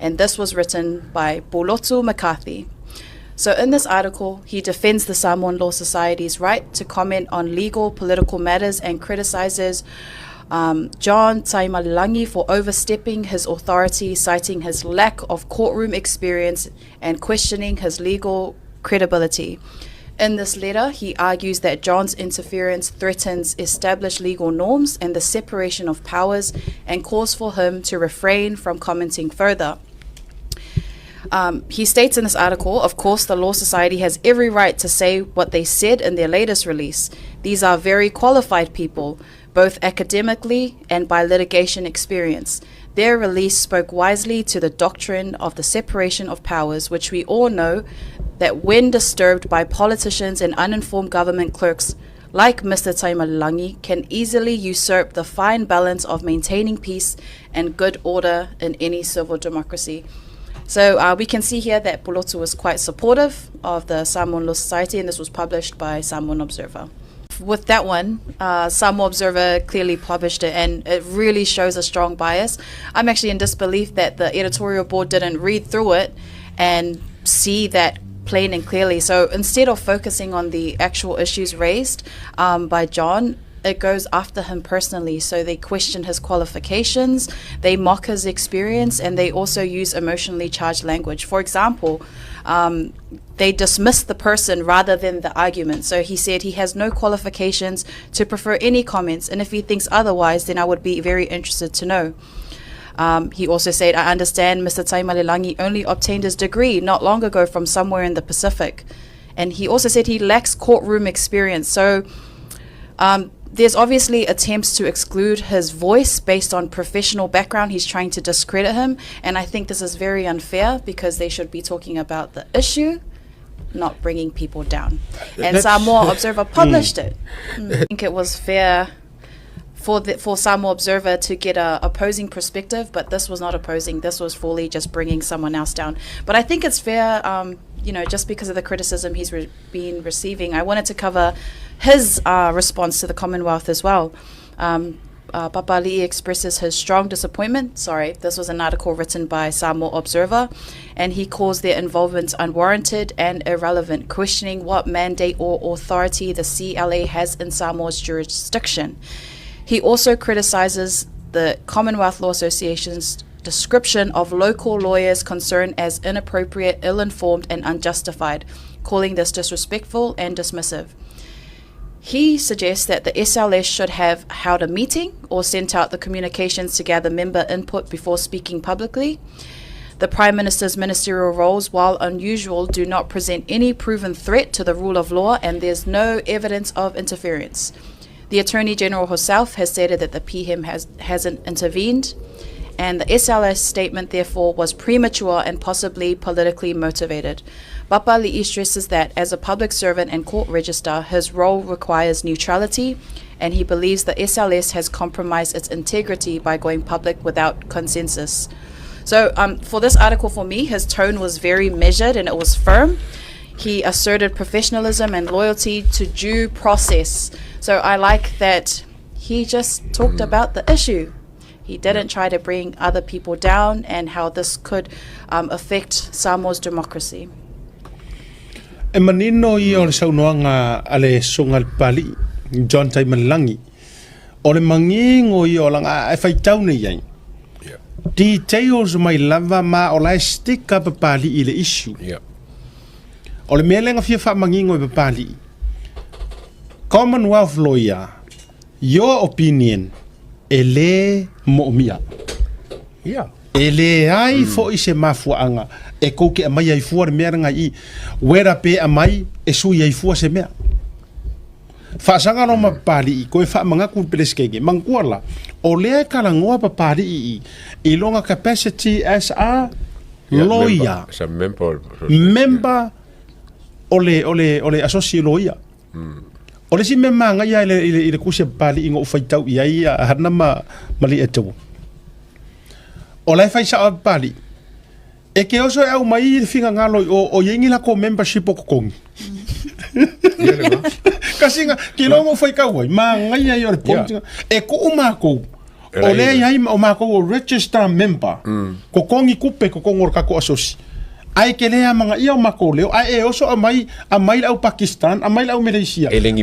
and this was written by Pulotu McCarthy. So in this article, he defends the Samoan Law Society's right to comment on legal, political matters and criticizes John Taimalilangi for overstepping his authority, citing his lack of courtroom experience and questioning his legal credibility. In this letter, he argues that John's interference threatens established legal norms and the separation of powers and calls for him to refrain from commenting further. He states in this article, of course, the Law Society has every right to say what they said in their latest release. These are very qualified people, both academically and by litigation experience. Their release spoke wisely to the doctrine of the separation of powers, which we all know that when disturbed by politicians and uninformed government clerks like Mr. Taimalilangi, can easily usurp the fine balance of maintaining peace and good order in any civil democracy. So we can see here that Pulotu was quite supportive of the Samoan Law Society, and this was published by Samoan Observer. With that one, Samoa Observer clearly published it, and it really shows a strong bias. I'm actually in disbelief that the editorial board didn't read through it and see that plain and clearly. So instead of focusing on the actual issues raised by John, it goes after him personally. So they question his qualifications, they mock his experience, and they also use emotionally charged language. For example, they dismiss the person rather than the argument. So he said he has no qualifications to prefer any comments, and if he thinks otherwise, then I would be very interested to know. He also said, I understand Mr. Taimalilangi only obtained his degree not long ago from somewhere in the Pacific. And he also said he lacks courtroom experience. So there's obviously attempts to exclude his voice based on professional background. He's trying to discredit him. And I think this is very unfair because they should be talking about the issue, not bringing people down. And Samoa Observer published it. I think it was fair for Samoa Observer to get a opposing perspective, but this was not opposing. This was fully just bringing someone else down. But I think it's fair, just because of the criticism he's been receiving. I wanted to cover his response to the Commonwealth as well. Papalii expresses his strong disappointment. This was an article written by Samoa Observer, and he calls their involvement unwarranted and irrelevant, questioning what mandate or authority the CLA has in Samoa's jurisdiction. He also criticizes the Commonwealth Law Association's description of local lawyers' concern as inappropriate, ill-informed, and unjustified, calling this disrespectful and dismissive. He suggests that the SLS should have held a meeting or sent out the communications to gather member input before speaking publicly. The Prime Minister's ministerial roles, while unusual, do not present any proven threat to the rule of law, and there's no evidence of interference. The Attorney General herself has stated that the PM hasn't intervened, and the SLS statement therefore was premature and possibly politically motivated. Papalii stresses that as a public servant and court registrar, his role requires neutrality, and he believes the SLS has compromised its integrity by going public without consensus. So for this article, for me, his tone was very measured and it was firm. He asserted professionalism and loyalty to due process. So I like that he just talked about the issue. He didn't try to bring other people down and how this could affect Samoa's democracy. E manino I o le saunoanga ale sungal pali John Taimalilangi. O le mangingo I o langa e whaitau nei iai. Details mai lava ma o lai stick up pali I le issue. O le mea lenga fia wha mangingo I Papalii. Commonwealth lawyer, your opinion, ele mo'omia. Ele ai fo I se mafuanga. E kouke amai ai fua mea ranga I wera pe amai e sui ai fua se mea. Whaasanga no ma Papalii, koe wha mangaku peleskege, mangkuala, o lea kalangoa Papalii I longa capacity as a lawyer. As a member. Member ole associate lawyer. O le si me manga ia ile kusia Papalii ingo whaitau ia ia hana mali e tau. O lai whai sa Papalii. E ke oso e au mai I whinga ngalo o yengi lako membership o kokongi. Kasi nga, ki longo whai kauai, ma ngai ai o le pontinga. E ko umako, O le iai o mākou o register member. Ko kongi kupe ko kongor kako asosi. Ai ke lea mga ia o mākou leo. Ai e oso a mai au Pakistan, a mai au Malaysia.